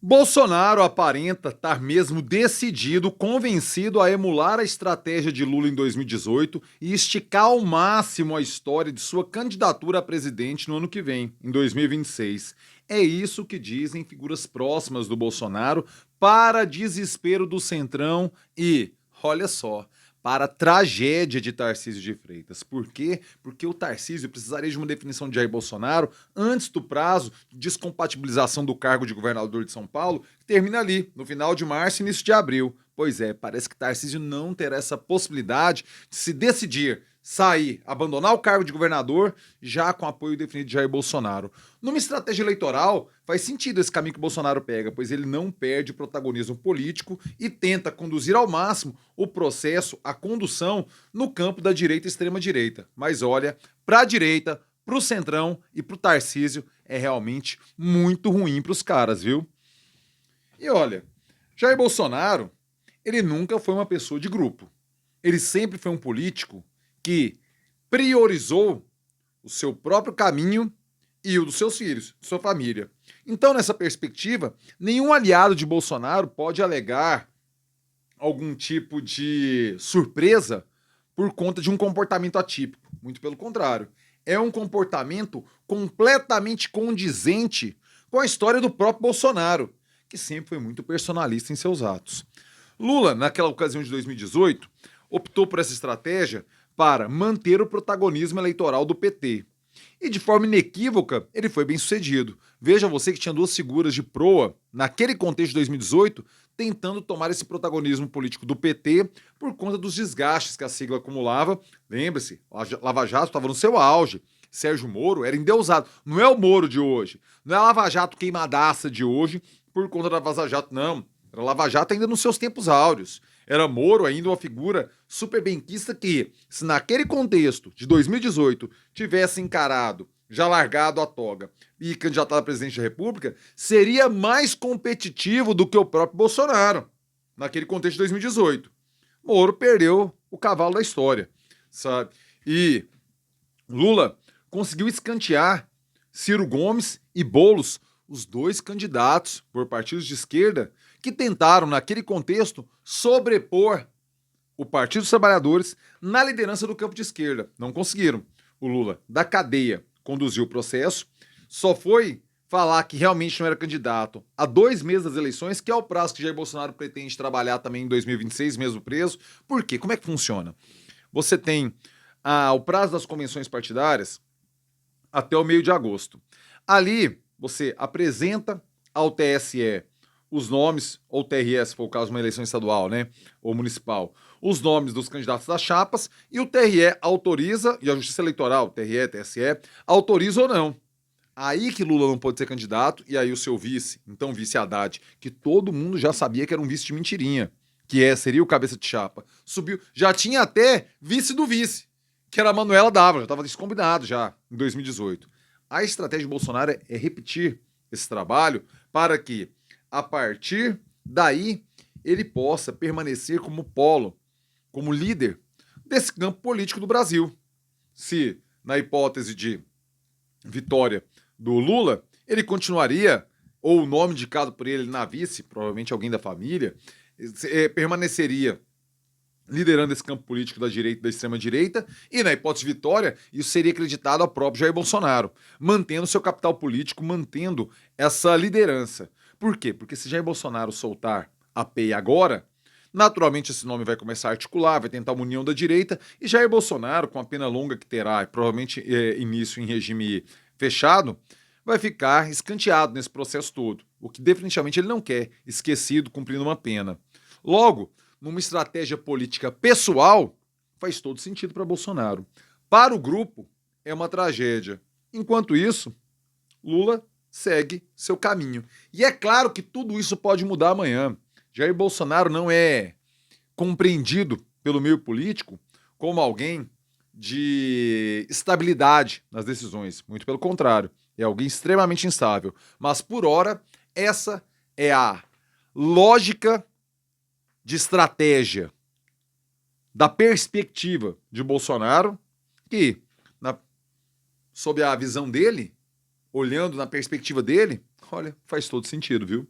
Bolsonaro aparenta estar mesmo decidido, convencido a emular a estratégia de Lula em 2018 e esticar ao máximo a história de sua candidatura a presidente no ano que vem, em 2026. É isso que dizem figuras próximas do Bolsonaro, para desespero do Centrão e, olha só, para a tragédia de Tarcísio de Freitas. Por quê? Porque o Tarcísio precisaria de uma definição de Jair Bolsonaro antes do prazo de descompatibilização do cargo de governador de São Paulo, que termina ali, no final de março e início de abril. Pois é, parece que Tarcísio não terá essa possibilidade de se decidir sair, abandonar o cargo de governador, já com apoio definido de Jair Bolsonaro. Numa estratégia eleitoral, faz sentido esse caminho que o Bolsonaro pega, pois ele não perde protagonismo político e tenta conduzir ao máximo o processo, a condução, no campo da direita e extrema-direita. Mas olha, para a direita, para o Centrão e para o Tarcísio, é realmente muito ruim para os caras, viu? E olha, Jair Bolsonaro, ele nunca foi uma pessoa de grupo. Ele sempre foi um político que priorizou o seu próprio caminho e o dos seus filhos, de sua família. Então, nessa perspectiva, nenhum aliado de Bolsonaro pode alegar algum tipo de surpresa por conta de um comportamento atípico. Muito pelo contrário. É um comportamento completamente condizente com a história do próprio Bolsonaro, que sempre foi muito personalista em seus atos. Lula, naquela ocasião de 2018, optou por essa estratégia para manter o protagonismo eleitoral do PT. E de forma inequívoca, ele foi bem sucedido. Veja você que tinha duas figuras de proa, naquele contexto de 2018, tentando tomar esse protagonismo político do PT por conta dos desgastes que a sigla acumulava. Lembre-se, Lava Jato estava no seu auge. Sérgio Moro era endeusado. Não é o Moro de hoje. Não é a Lava Jato queimadaça de hoje por conta da Vaza Jato, não. Era Lava Jato ainda nos seus tempos áureos. Era Moro ainda uma figura super benquista que, se naquele contexto de 2018 tivesse encarado, já largado a toga e candidatado a presidente da República, seria mais competitivo do que o próprio Bolsonaro, naquele contexto de 2018. Moro perdeu o cavalo da história, sabe? E Lula conseguiu escantear Ciro Gomes e Boulos, os dois candidatos por partidos de esquerda que tentaram, naquele contexto, sobrepor o Partido dos Trabalhadores na liderança do campo de esquerda. Não conseguiram. O Lula, da cadeia, conduziu o processo, só foi falar que realmente não era candidato há 2 meses das eleições, que é o prazo que Jair Bolsonaro pretende trabalhar também em 2026, mesmo preso. Por quê? Como é que funciona? Você tem o prazo das convenções partidárias até o meio de agosto. Ali, você apresenta ao TSE os nomes, ou TRE, se for o caso de uma eleição estadual, né, ou municipal, os nomes dos candidatos das chapas, e o TRE autoriza, e a Justiça Eleitoral, TRE, TSE, autoriza ou não. Aí que Lula não pode ser candidato, e aí o seu vice, então vice Haddad, que todo mundo já sabia que era um vice de mentirinha, seria o cabeça de chapa, subiu, já tinha até vice do vice, que era a Manuela Dávila, já estava descombinado já, em 2018. A estratégia de Bolsonaro é repetir esse trabalho para que, a partir daí, ele possa permanecer como polo, como líder desse campo político do Brasil. Se, na hipótese de vitória do Lula, ele continuaria, ou o nome indicado por ele na vice, provavelmente alguém da família, permaneceria liderando esse campo político da direita e da extrema-direita, e na hipótese de vitória, isso seria acreditado ao próprio Jair Bolsonaro, mantendo seu capital político, mantendo essa liderança. Por quê? Porque se Jair Bolsonaro soltar a PEI agora, naturalmente esse nome vai começar a articular, vai tentar uma união da direita, e Jair Bolsonaro, com a pena longa que terá, e provavelmente início em regime fechado, vai ficar escanteado nesse processo todo, o que definitivamente ele não quer, esquecido, cumprindo uma pena. Logo, numa estratégia política pessoal, faz todo sentido para Bolsonaro. Para o grupo, é uma tragédia. Enquanto isso, Lula segue seu caminho. E é claro que tudo isso pode mudar amanhã. Jair Bolsonaro não é compreendido pelo meio político como alguém de estabilidade nas decisões. Muito pelo contrário, é alguém extremamente instável. Mas, por hora, essa é a lógica de estratégia da perspectiva de Bolsonaro, que, sob a visão dele, olhando na perspectiva dele, olha, faz todo sentido, viu?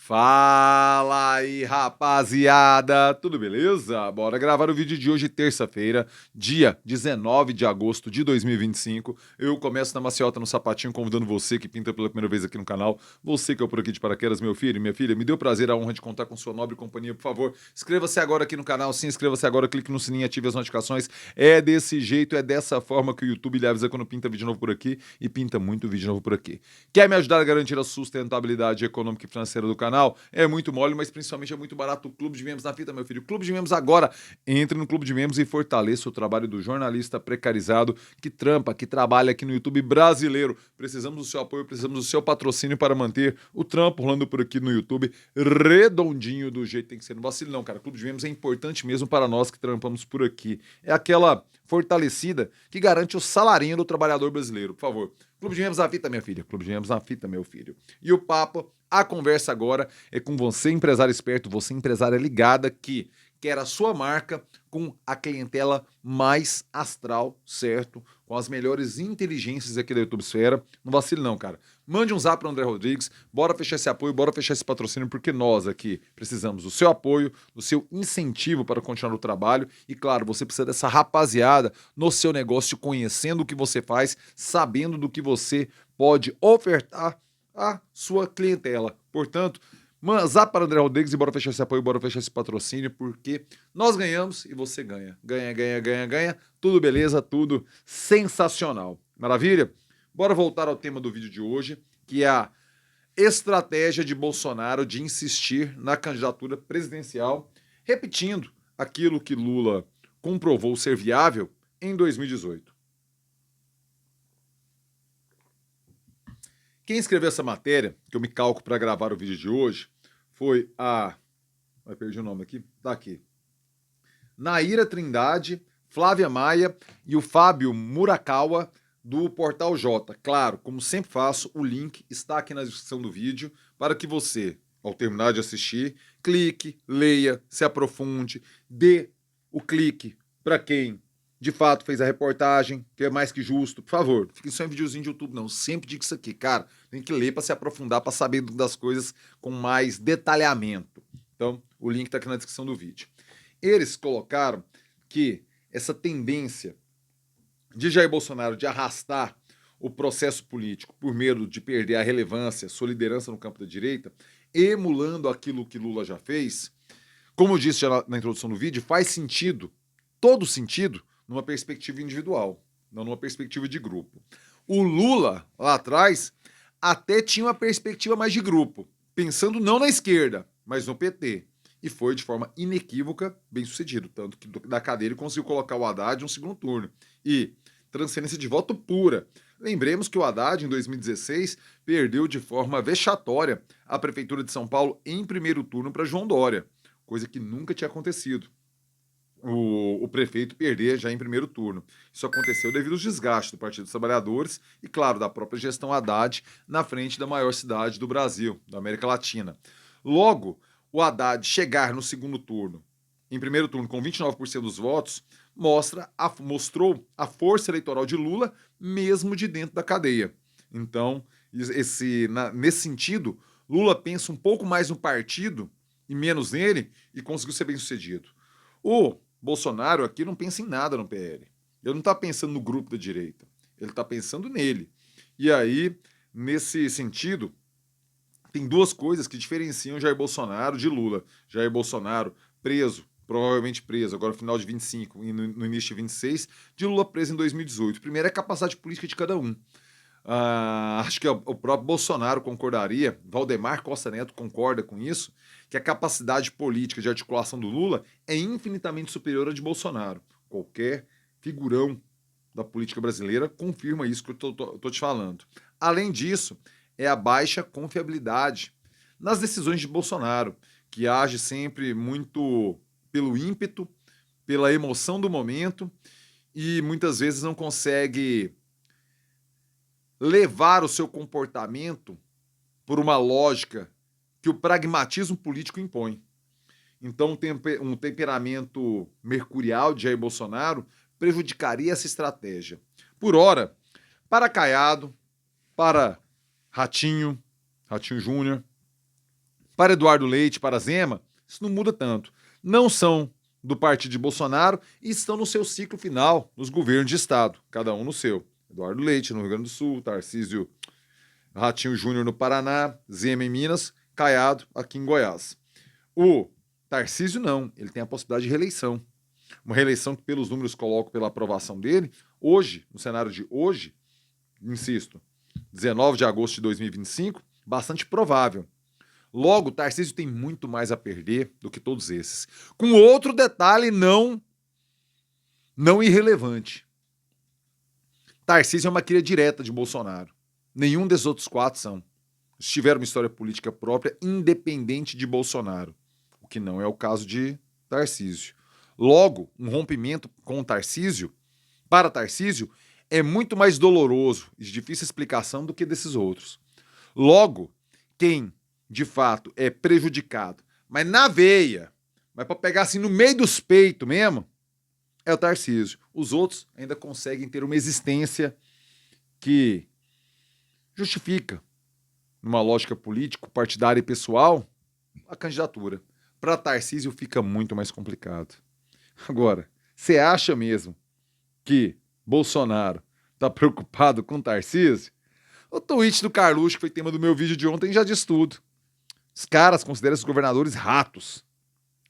Fala aí, rapaziada! Tudo beleza? Bora gravar o vídeo de hoje, terça-feira, dia 19 de agosto de 2025. Eu começo na maciota no sapatinho, convidando você que pinta pela primeira vez aqui no canal, você que é por aqui de paraquedas, meu filho e minha filha, me deu o prazer, a honra de contar com sua nobre companhia, por favor. Inscreva-se agora aqui no canal, sim, inscreva-se agora, clique no sininho, ative as notificações. É desse jeito, é dessa forma que o YouTube lhe avisa quando pinta vídeo novo por aqui e pinta muito vídeo novo por aqui. Quer me ajudar a garantir a sustentabilidade econômica e financeira do canal? É muito mole, mas principalmente é muito barato. O Clube de Membros na fita, meu filho. O Clube de Membros agora. Entre no Clube de Membros e fortaleça o trabalho do jornalista precarizado que trampa, que trabalha aqui no YouTube brasileiro. Precisamos do seu apoio, precisamos do seu patrocínio para manter o trampo rolando por aqui no YouTube redondinho do jeito que tem que ser. Não vacile não, cara. O Clube de Membros é importante mesmo para nós que trampamos por aqui. É aquela fortalecida que garante o salarinho do trabalhador brasileiro. Por favor. Clube de Membros na fita, minha filha. Clube de Membros na fita, meu filho. E o papo, a conversa agora é com você, empresário esperto, você, empresária ligada, que quer a sua marca com a clientela mais astral, certo? Com as melhores inteligências aqui da YouTubesfera. Não vacile não, cara. Mande um zap para o André Rodrigues, bora fechar esse apoio, bora fechar esse patrocínio, porque nós aqui precisamos do seu apoio, do seu incentivo para continuar o trabalho e, claro, você precisa dessa rapaziada no seu negócio, conhecendo o que você faz, sabendo do que você pode ofertar à sua clientela. Portanto, zap para o André Rodrigues e bora fechar esse apoio, bora fechar esse patrocínio, porque nós ganhamos e você ganha. Ganha, ganha, ganha, ganha. Tudo beleza, tudo sensacional. Maravilha? Bora voltar ao tema do vídeo de hoje, que é a estratégia de Bolsonaro de insistir na candidatura presidencial, repetindo aquilo que Lula comprovou ser viável em 2018. Quem escreveu essa matéria, que eu me calco para gravar o vídeo de hoje, foi a... perdi o nome aqui. Tá aqui. Naira Trindade, Flávia Maia e o Fábio Murakawa, do Portal J. Claro, como sempre faço, o link está aqui na descrição do vídeo para que você, ao terminar de assistir, clique, leia, se aprofunde, dê o clique para quem de fato fez a reportagem, que é mais que justo. Por favor, fique só em videozinho de YouTube, não. Sempre digo isso aqui, cara. Tem que ler para se aprofundar, para saber das coisas com mais detalhamento. Então, o link está aqui na descrição do vídeo. Eles colocaram que essa tendência de Jair Bolsonaro de arrastar o processo político por medo de perder a relevância, sua liderança no campo da direita, emulando aquilo que Lula já fez, como eu disse já na introdução do vídeo, faz sentido, todo sentido, numa perspectiva individual, não numa perspectiva de grupo. O Lula, lá atrás, até tinha uma perspectiva mais de grupo, pensando não na esquerda, mas no PT. E foi de forma inequívoca bem sucedido, tanto que da cadeira ele conseguiu colocar o Haddad no segundo turno. E transferência de voto pura. Lembremos que o Haddad, em 2016, perdeu de forma vexatória a Prefeitura de São Paulo em primeiro turno para João Dória, coisa que nunca tinha acontecido. O prefeito perder já em primeiro turno. Isso aconteceu devido aos desgastes do Partido dos Trabalhadores e, claro, da própria gestão Haddad na frente da maior cidade do Brasil, da América Latina. Logo, o Haddad chegar no segundo turno, em primeiro turno com 29% dos votos, mostrou a força eleitoral de Lula mesmo de dentro da cadeia. Então, nesse sentido, Lula pensa um pouco mais no partido e menos nele e conseguiu ser bem sucedido. O Bolsonaro aqui não pensa em nada no PL. Ele não está pensando no grupo da direita. Ele está pensando nele. E aí, nesse sentido, tem duas coisas que diferenciam Jair Bolsonaro de Lula. Jair Bolsonaro preso, provavelmente preso, agora no final de 25 e no início de 26, de Lula preso em 2018. Primeiro é a capacidade política de cada um. Acho que o próprio Bolsonaro concordaria, Valdemar Costa Neto concorda com isso, que a capacidade política de articulação do Lula é infinitamente superior à de Bolsonaro. Qualquer figurão da política brasileira confirma isso que eu tô te falando. Além disso, é a baixa confiabilidade nas decisões de Bolsonaro, que age sempre muito pelo ímpeto, pela emoção do momento e muitas vezes não consegue levar o seu comportamento por uma lógica que o pragmatismo político impõe. Então, um temperamento mercurial de Jair Bolsonaro prejudicaria essa estratégia. Por ora, para Caiado, para Ratinho Júnior, Para Eduardo Leite, para Zema, isso não muda tanto. Não são do partido de Bolsonaro e estão no seu ciclo final, nos governos de estado, cada um no seu. Eduardo Leite no Rio Grande do Sul, Tarcísio Ratinho Júnior no Paraná, Zema em Minas, Caiado aqui em Goiás. O Tarcísio não, ele tem a possibilidade de reeleição. Uma reeleição que, pelos números que coloco pela aprovação dele, hoje, no cenário de hoje, insisto, 19 de agosto de 2025, bastante provável. Logo, Tarcísio tem muito mais a perder do que todos esses. Com outro detalhe não irrelevante. Tarcísio é uma cria direta de Bolsonaro. Nenhum desses outros quatro são. Eles tiveram uma história política própria, independente de Bolsonaro. O que não é o caso de Tarcísio. Logo, um rompimento com Tarcísio, para Tarcísio, é muito mais doloroso e de difícil explicação do que desses outros. Logo, quem, de fato, é prejudicado, mas na veia, mas para pegar assim no meio dos peitos mesmo, é o Tarcísio. Os outros ainda conseguem ter uma existência que justifica, numa lógica político, partidária e pessoal, a candidatura. Para Tarcísio fica muito mais complicado. Agora, você acha mesmo que Bolsonaro está preocupado com Tarcísio? O tweet do Carluxo, que foi tema do meu vídeo de ontem, já diz tudo. Os caras consideram esses governadores ratos.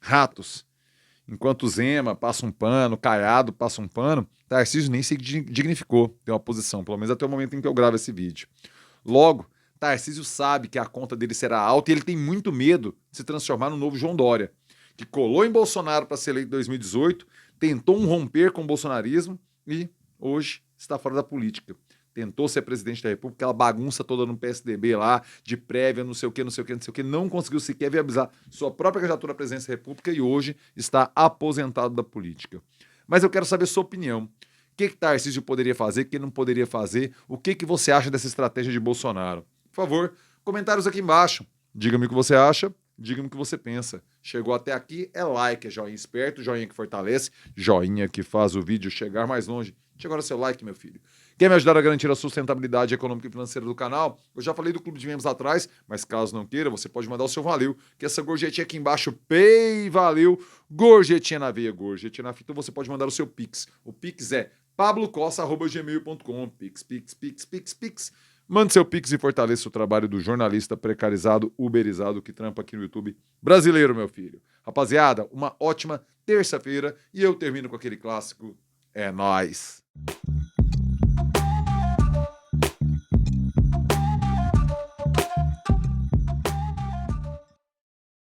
Ratos. Enquanto Zema passa um pano, Caiado passa um pano, Tarcísio nem se dignificou, tem uma posição, pelo menos até o momento em que eu gravo esse vídeo. Logo, Tarcísio sabe que a conta dele será alta e ele tem muito medo de se transformar no novo João Dória, que colou em Bolsonaro para ser eleito em 2018, tentou um romper com o bolsonarismo e hoje está fora da política. Tentou ser presidente da República, aquela bagunça toda no PSDB lá, de prévia, não sei o que, não conseguiu sequer viabilizar sua própria candidatura à presidência da República e hoje está aposentado da política. Mas eu quero saber sua opinião. O que Tarcísio poderia fazer, o que não poderia fazer, o que você acha dessa estratégia de Bolsonaro? Por favor, comentários aqui embaixo. Diga-me o que você acha, diga-me o que você pensa. Chegou até aqui, é like, é joinha esperto, joinha que fortalece, joinha que faz o vídeo chegar mais longe. Deixa agora seu like, meu filho. Quer me ajudar a garantir a sustentabilidade econômica e financeira do canal? Eu já falei do clube de membros atrás, mas caso não queira, você pode mandar o seu valeu, que essa gorjetinha aqui embaixo, pay, valeu, gorjetinha na veia, gorjetinha na fita, você pode mandar o seu Pix. O Pix é pablocossa@gmail.com, Pix. Mande seu Pix e fortaleça o trabalho do jornalista precarizado, uberizado, que trampa aqui no YouTube brasileiro, meu filho. Rapaziada, uma ótima terça-feira e eu termino com aquele clássico, é nóis.